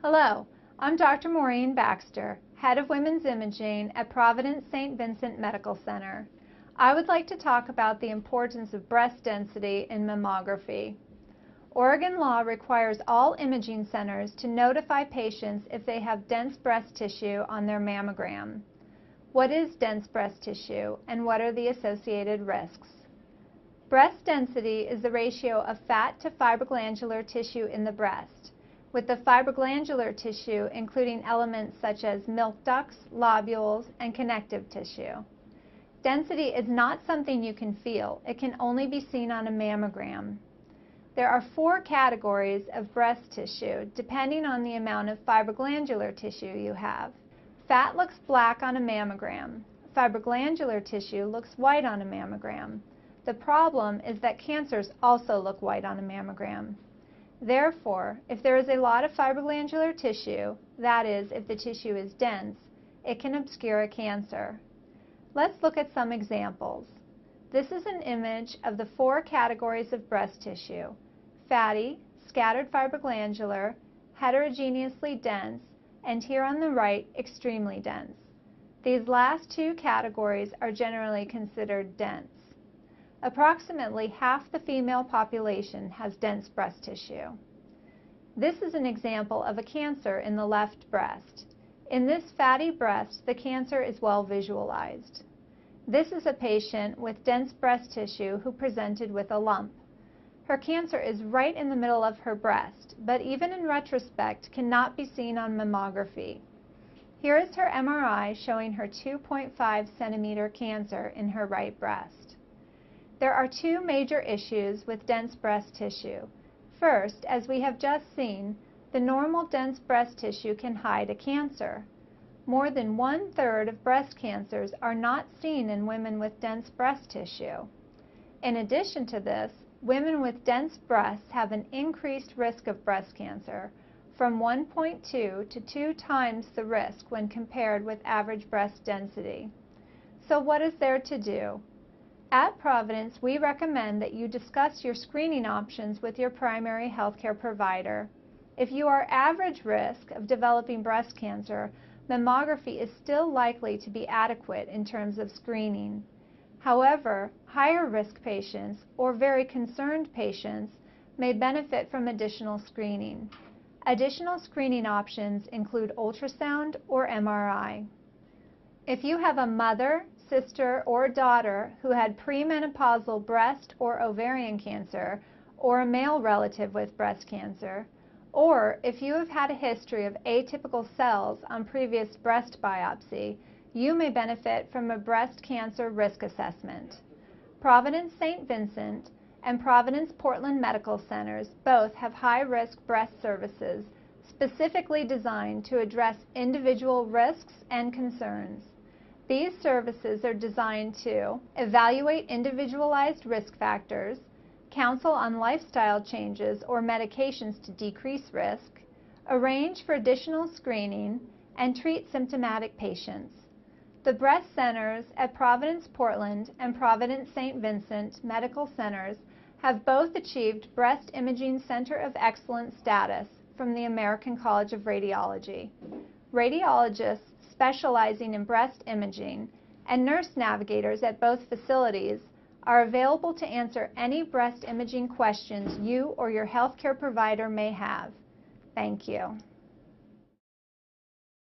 Hello, I'm Dr. Maureen Baxter, Head of Women's Imaging at Providence St. Vincent Medical Center. I would like to talk about the importance of breast density in mammography. Oregon law requires all imaging centers to notify patients if they have dense breast tissue on their mammogram. What is dense breast tissue and what are the associated risks? Breast density is the ratio of fat to fibroglandular tissue in the breast, with the fibroglandular tissue including elements such as milk ducts, lobules, and connective tissue. Density is not something you can feel. It can only be seen on a mammogram. There are 4 categories of breast tissue depending on the amount of fibroglandular tissue you have. Fat looks black on a mammogram. Fibroglandular tissue looks white on a mammogram. The problem is that cancers also look white on a mammogram. Therefore, if there is a lot of fibroglandular tissue, that is, if the tissue is dense, it can obscure a cancer. Let's look at some examples. This is an image of the 4 categories of breast tissue: fatty, scattered fibroglandular, heterogeneously dense, and here on the right, extremely dense. These last 2 categories are generally considered dense. Approximately half the female population has dense breast tissue. This is an example of a cancer in the left breast. In this fatty breast, the cancer is well visualized. This is a patient with dense breast tissue who presented with a lump. Her cancer is right in the middle of her breast, but even in retrospect cannot be seen on mammography. Here is her MRI showing her 2.5 centimeter cancer in her right breast. There are 2 major issues with dense breast tissue. First, as we have just seen, the normal dense breast tissue can hide a cancer. More than 1/3 of breast cancers are not seen in women with dense breast tissue. In addition to this, women with dense breasts have an increased risk of breast cancer, from 1.2 to 2 times the risk when compared with average breast density. So what is there to do? At Providence, we recommend that you discuss your screening options with your primary healthcare provider. If you are average risk of developing breast cancer, mammography is still likely to be adequate in terms of screening. However, higher risk patients or very concerned patients may benefit from additional screening. Additional screening options include ultrasound or MRI. If you have a mother, sister, or daughter who had premenopausal breast or ovarian cancer, or a male relative with breast cancer, or if you have had a history of atypical cells on previous breast biopsy, you may benefit from a breast cancer risk assessment. Providence St. Vincent and Providence Portland Medical Centers both have high-risk breast services specifically designed to address individual risks and concerns. These services are designed to evaluate individualized risk factors, counsel on lifestyle changes or medications to decrease risk, arrange for additional screening, and treat symptomatic patients. The breast centers at Providence Portland and Providence St. Vincent Medical Centers have both achieved Breast Imaging Center of Excellence status from the American College of Radiology. Radiologists specializing in breast imaging and nurse navigators at both facilities are available to answer any breast imaging questions you or your healthcare provider may have. Thank you.